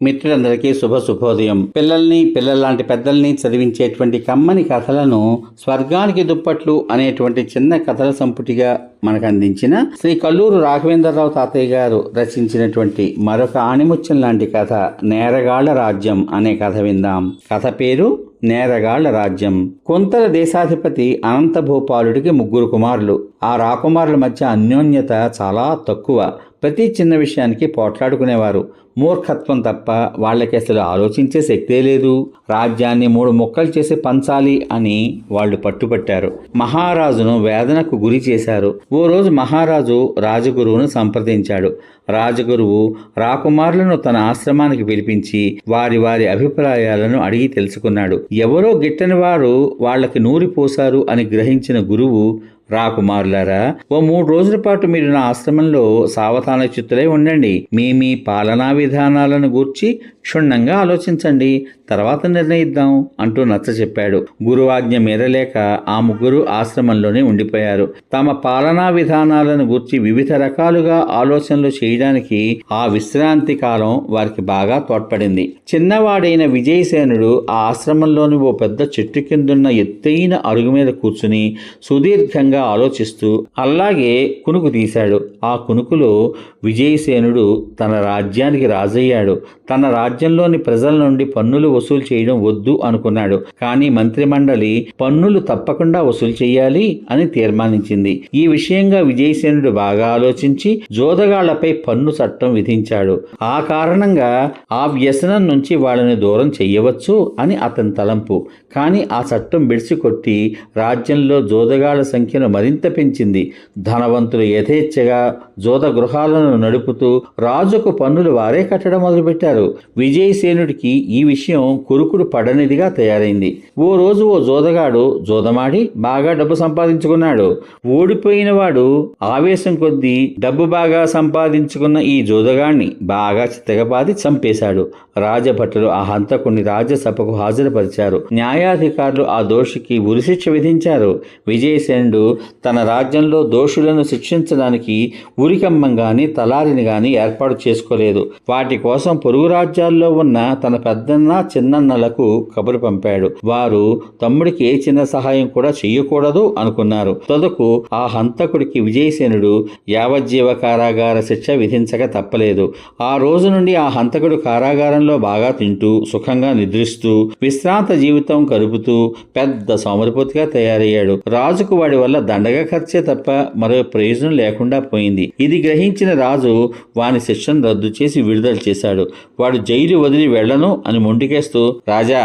మిత్రులందరికీ శుభోదయం. పిల్లల్లాంటి పెద్దల్ని చదివించేటువంటి కమ్మని కథలను స్వర్గానికి దుప్పట్లు అనేటువంటి చిన్న కథల సంపుటిగా మనకు అందించిన శ్రీ కల్లూరు రాఘవేంద్రరావు తాతయ్య గారు రచించినటువంటి మరొక ఆణిముత్యం లాంటి కథ నేరగాళ్ల రాజ్యం అనే కథ విందాం. కథ పేరు నేరగాళ్ల రాజ్యం. కొంతల దేశాధిపతి అనంత భూపాలుడికి 3 కుమారులు. ఆ రాకుమారుల మధ్య అన్యోన్యత చాలా తక్కువ. ప్రతి చిన్న విషయానికి పోట్లాడుకునేవారు. మూర్ఖత్వం తప్ప వాళ్ళకి అసలు ఆలోచించే శక్తే లేదు. రాజ్యాన్ని 3 ముక్కలు చేసి పంచాలి అని వాళ్ళు పట్టుపట్టారు. మహారాజును వేదనకు గురి చేశారు. ఓ రోజు మహారాజు రాజగురువును సంప్రదించాడు. రాజగురువు రాకుమారులను తన ఆశ్రమానికి పిలిపించి వారి అభిప్రాయాలను అడిగి తెలుసుకున్నాడు. ఎవరో గిట్టని వారు వాళ్ళకి నూరి పోశారు అని గ్రహించిన గురువు, రాకుమారులారా, ఓ 3 రోజుల పాటు మీరు నా ఆశ్రమంలో సావధాన చిత్తులై ఉండండి. మీ పాలనా విధానాలను గూర్చి క్షుణ్ణంగా ఆలోచించండి, తర్వాత నిర్ణయిద్దాం అంటూ నచ్చ చెప్పాడు. గురువాజ్ఞ మేరలేక ఆ 3 ఆశ్రమంలోనే ఉండిపోయారు. తమ పాలనా విధానాలను గూర్చి వివిధ రకాలుగా ఆలోచనలు చేయడానికి ఆ విశ్రాంతి కాలం వారికి బాగా తోడ్పడింది. చిన్నవాడైన విజయసేనుడు ఆ ఆశ్రమంలోని ఓ పెద్ద చెట్టు కిందున్న ఎత్తైన అరుగు మీద కూర్చుని సుదీర్ఘంగా ఆలోచిస్తూ అలాగే కునుకు తీశాడు. ఆ కునుకులో విజయసేనుడు తన రాజ్యానికి రాజయ్యాడు. తన రాజ్యంలోని ప్రజల నుండి పన్నులు వసూలు చేయడం వద్దు అనుకున్నాడు. కానీ మంత్రిమండలి పన్నులు తప్పకుండా వసూలు చేయాలి అని తీర్మానించింది. ఈ విషయంగా విజయసేనుడు బాగా ఆలోచించి జోదగాళ్లపై పన్ను చట్టం విధించాడు. ఆ కారణంగా ఆ వ్యసనం నుంచి వాళ్ళని దూరం చెయ్యవచ్చు అని అతని తలంపు. కానీ ఆ చట్టం బిడిసికొట్టి రాజ్యంలో జోదగాళ్ల సంఖ్యను మరింత పెంచింది. ధనవంతులు యథేచ్ఛగా జోద గృహాలను నడుపుతూ రాజుకు పన్నులు వారే కట్టడం మొదలుపెట్టారు. విజయసేనుడికి ఈ విషయం కురుకుడు పడనిదిగా తయారైంది. ఓ రోజు ఓ జోదగాడు జోదమాడి బాగా డబ్బు సంపాదించుకున్నాడు. ఓడిపోయిన వాడు ఆవేశం కొద్దీ డబ్బు బాగా సంపాదించుకున్న ఈ జోదగాడిని బాగా చితకబాది చంపేశాడు. రాజభటులు ఆ హంతకుని రాజ్యసభకు హాజరుపరిచారు. న్యాయాధికారులు ఆ దోషికి ఉరిశిక్ష విధించారు. విజయసేనుడు తన రాజ్యంలో దోషులను శిక్షించడానికి ఉరికమ్మం గాని తలారిని గాని ఏర్పాటు చేసుకోలేదు. వాటి కోసం పొరుగు రాజ్యాల్లో ఉన్న తన పెద్దన్న చిన్నన్నలకు కబురు పంపాడు. వారు తమ్ముడికి ఏ చిన్న సహాయం కూడా చెయ్యకూడదు అనుకున్నారు. తొదకు ఆ హంతకుడికి విజయసేనుడు యావజ్జీవ కారాగార శిక్ష విధించక తప్పలేదు. ఆ రోజు నుండి ఆ హంతకుడు కారాగారంలో బాగా తింటూ సుఖంగా నిద్రిస్తూ విశ్రాంత జీవితం గడుపుతూ పెద్ద సోమరిపోతుగా తయారయ్యాడు. రాజుకు వాడి వల్ల దండగా ఖర్చే తప్ప మరో ప్రయోజనం లేకుండా పోయింది. ఇది గ్రహించిన రాజు వాని శిక్షను రద్దు చేసి విడుదల చేశాడు. వాడు జైలు వదిలి వెళ్లను అని మొండికేస్తూ, రాజా,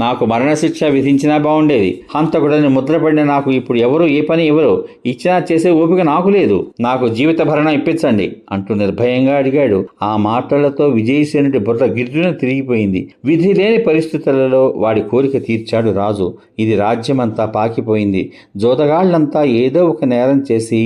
నాకు మరణశిక్ష విధించినా బాగుండేది. హంతకుడని ముద్రపడిన నాకు ఇప్పుడు ఎవరు ఏ పని ఎవరో ఇచ్చినా చేసే ఓపిక నాకు లేదు. నాకు జీవిత భరణం ఇప్పించండి అంటూ నిర్భయంగా అడిగాడు. ఆ మాటలతో విజయసేనుడి బుర్ర గిర్రున తిరిగిపోయింది. విధి లేని పరిస్థితులలో వాడి కోరిక తీర్చాడు రాజు. ఇది రాజ్యమంతా పాకిపోయింది. జోదగాళ్లంతా ఏదో ఒక నేరం చేసి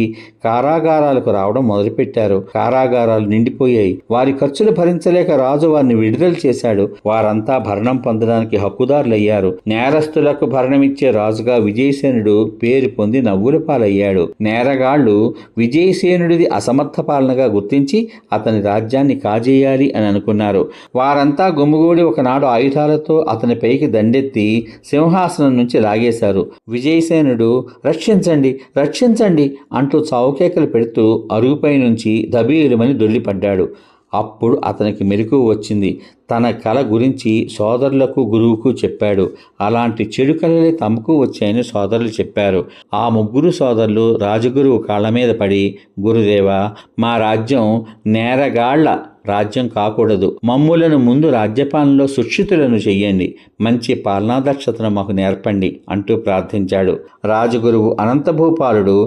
కారాగారాలకు రావడం మొదలుపెట్టారు. కారాగారాలు నిండిపోయాయి. వారి ఖర్చులు భరించలేక రాజు వారిని విడుదల చేశాడు. వారంతా భరణం పొందడానికి హక్కుదారులయ్యారు. నేరస్తులకు భరణమిచ్చే రాజుగా విజయసేనుడు పేరు పొంది నవ్వుల పాలయ్యాడు. నేరగాళ్లు విజయసేనుడిది అసమర్థ పాలనగా గుర్తించి అతని రాజ్యాన్ని కాజేయాలి అని అనుకున్నారు. వారంతా గుమిగూడి ఒకనాడు ఆయుధాలతో అతని పైకి దండెత్తి సింహాసనం నుంచి లాగేశారు. విజయసేనుడు రక్షించండి రక్షించండి అంటూ చావుకేకలు పెడుతూ అరుగుపై నుంచి దబీరుమని దొర్లిపడ్డాడు. అప్పుడు అతనికి మెలకువ వచ్చింది. తన కల గురించి సోదరులకు గురువుకు చెప్పాడు. అలాంటి చెడు కలలే తమకు వచ్చాయని సోదరులు చెప్పారు. ఆ 3 సోదరులు రాజగురువు కాళ్ళ మీద పడి, గురుదేవా, మా రాజ్యం నేరగాళ్ల రాజ్యం కాకూడదు. మమ్ములను ముందు రాజ్యపాలనలో సుక్షితులను చెయ్యండి. మంచి పాలనాదక్షతను మాకు నేర్పండి అంటూ ప్రార్థించాడు. రాజగురువు అనంతభూపాలుడు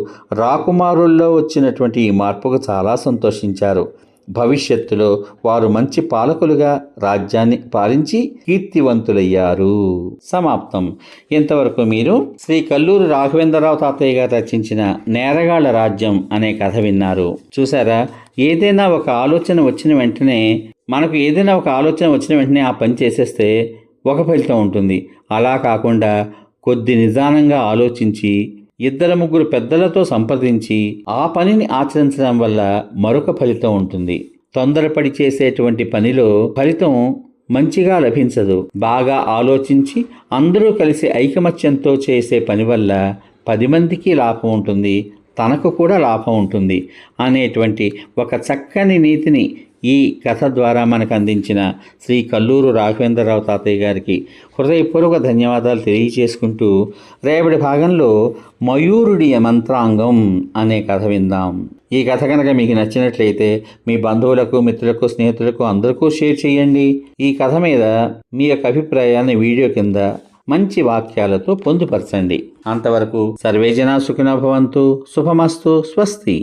రాకుమారుల్లో వచ్చినటువంటి ఈ మార్పుకు చాలా సంతోషించారు. భవిష్యత్తులో వారు మంచి పాలకులుగా రాజ్యాన్ని పాలించి కీర్తివంతులయ్యారు. సమాప్తం. ఇంతవరకు మీరు శ్రీ కల్లూరు రాఘవేంద్రరావు తాతయ్య గారు రచించిన నేరగాళ్ల రాజ్యం అనే కథ విన్నారు. చూసారా, ఏదైనా ఒక ఆలోచన వచ్చిన వెంటనే ఆ పని చేసేస్తే ఒక ఫలితం ఉంటుంది. అలా కాకుండా కొద్ది నిదానంగా ఆలోచించి 2-3 పెద్దలతో సంప్రదించి ఆ పనిని ఆచరించడం వల్ల మరొక ఫలితం ఉంటుంది. తొందరపడి చేసేటువంటి పనిలో ఫలితం మంచిగా లభించదు. బాగా ఆలోచించి అందరూ కలిసి ఐకమత్యంతో చేసే పని వల్ల 10 మందికి లాభం ఉంటుంది, తనకు కూడా లాభం ఉంటుంది అనేటువంటి ఒక చక్కని నీతిని ఈ కథ ద్వారా మనకు అందించిన శ్రీ కల్లూరు రాఘవేంద్రరావు తాతయ్య గారికి హృదయపూర్వక ధన్యవాదాలు తెలియజేసుకుంటూ రేపటి భాగంలో మయూరుడి మంత్రాంగం అనే కథ విందాం. ఈ కథ కనుక మీకు నచ్చినట్లయితే మీ బంధువులకు, మిత్రులకు, స్నేహితులకు అందరికీ షేర్ చేయండి. ఈ కథ మీద మీ యొక్క అభిప్రాయాన్ని వీడియో కింద మంచి వాక్యాలతో పొందుపరచండి. అంతవరకు సర్వే జనా సుఖినో భవంతు. శుభమస్తు. స్వస్తి.